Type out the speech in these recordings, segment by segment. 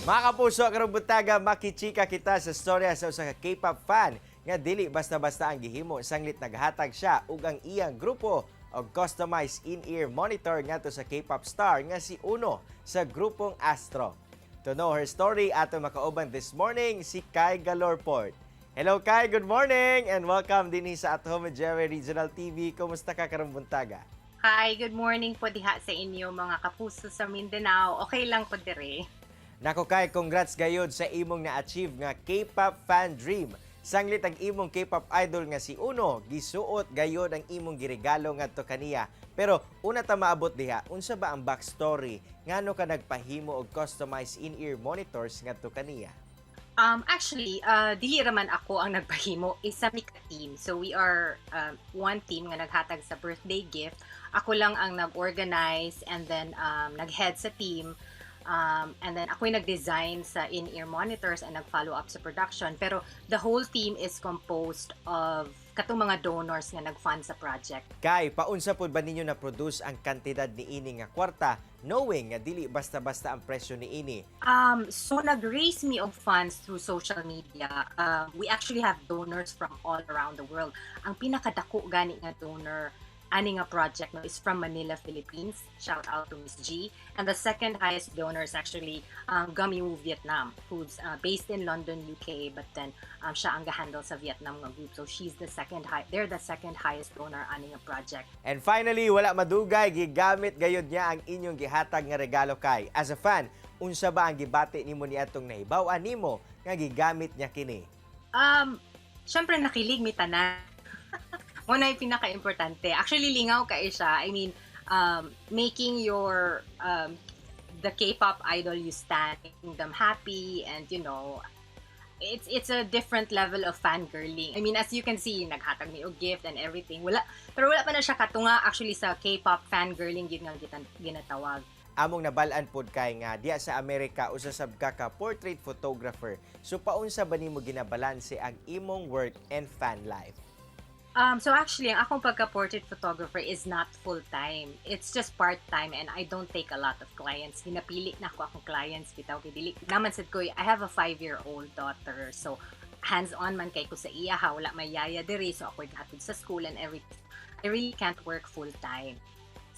Mga kapuso, karong buntaga makichika kita sa storya sa usa ka K-pop fan nga dili basta-basta ang gihimo sanglit naghatag siya ug ang iyang grupo og customized in-ear monitor ngadto sa K-pop star nga si Eunwoo sa grupong ASTRO. To know her story, ato makauban this morning si Kai Galorport. Hello Kai, good morning and welcome din sa At Home with GMA Regional TV. Kumusta ka karong buntaga? Hi, good morning po diha sa inyo mga kapuso sa Mindanao. Okay lang po dire. Nako Kai, congrats gayud sa imong na-achieve nga K-pop fan dream. Sanglit ang imong K-pop idol nga si Eunwoo, gisuot gayud ang imong giregalo ngadto kaniya. Pero una ta maabot diha, unsa ba ang backstory ngano ka nagpahimo og customized in-ear monitors ngadto kaniya? Actually, dili raman ako ang nagpahimo, isa mi ka team. So we are one team nga naghatag sa birthday gift. Ako lang ang nag-organize and then nag-head sa team. And then ako'y nag-design sa in-ear monitors and nag-follow up sa production. Pero the whole team is composed of katong mga donors nga nag-fund sa project. Kai, paunsa pod ba ninyo na-produce ang kantidad ni ini nga kwarta knowing nga dili basta-basta ang presyo ni ini? So nag-raise me of funds through social media. We actually have donors from all around the world. Ang pinakadako gani nga donor ani nga project no, is from Manila, Philippines. Shout out to Miss G. And the second highest donor is actually Eunwoo, Vietnam, who's based in London, UK, but then siya ang gahandle sa Vietnam nga group. So they're the second highest donor ani nga project. And finally, wala madugay, gigamit gayud niya ang inyong gihatag nga regalo Kai. As a fan, unsa ba ang gibati nimo ni atong nahibaw-an nimo nga gigamit niya kini? Syempre nakilig mi tanan. Una yung pinaka-importante. Actually, lingaw ka siya. I mean, making your, the K-pop idol you stand, making them happy, and you know, it's a different level of fangirling. I mean, as you can see, naghatag mi og gift and everything. Pero wala pa na siya katunga actually sa K-pop fangirling yun nga ginatawag. Among nabalaan pod kay nga diya sa Amerika usa sab ka portrait photographer. So paunsa ba nimo ginabalanse ang imong work and fan life? So actually, ang akong pagka-portrait photographer is not full-time. It's just part-time and I don't take a lot of clients. Hinapili na ako akong clients bitaw kay dili. Naman sad ko, I have a 5-year-old daughter. So hands-on man kay ko sa iya, wala may yaya diri, so ako hatod sa school and everything. I really can't work full-time.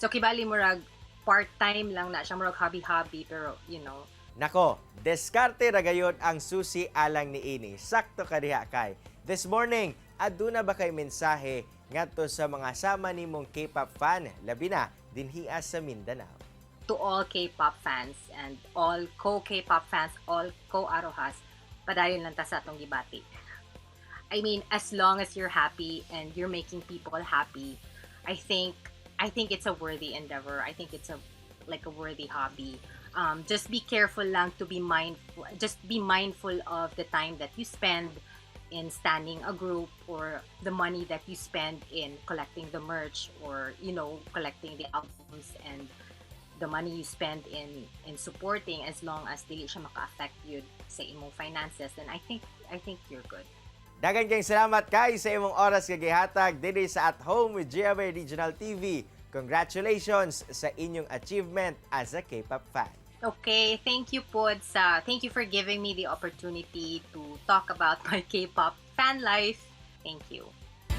So kibali murag part-time lang na siya, murag hobby-hobby, pero you know. Nako, deskarte ra gayud ang susi alang ni ini. Sakto ka diha Kai. This morning, aduna ba kay mensahe ngadto sa mga sama nimong K-pop fan, labi na dinhiya sa Mindanao? To all K-pop fans and all co-K-pop fans, all co-arohas, padayon lang ta sa atong gibati. I mean, as long as you're happy and you're making people happy, I think it's a worthy endeavor. I think it's a worthy hobby. Just be careful lang to be mindful. Just be mindful of the time that you spend in standing a group or the money that you spend in collecting the merch or you know collecting the albums and the money you spend in supporting, as long as dili siya maka-affect you sa imong finances, then I think you're good. Daghang kayong salamat Kai sa imong oras nga gihatag dinhi sa At Home with GMA Regional TV. Congratulations sa inyong achievement as a K-pop fan. Okay, thank you po thank you for giving me the opportunity to talk about my K-pop fan life. Thank you.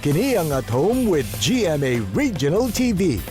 Kini ang At Home with GMA Regional TV.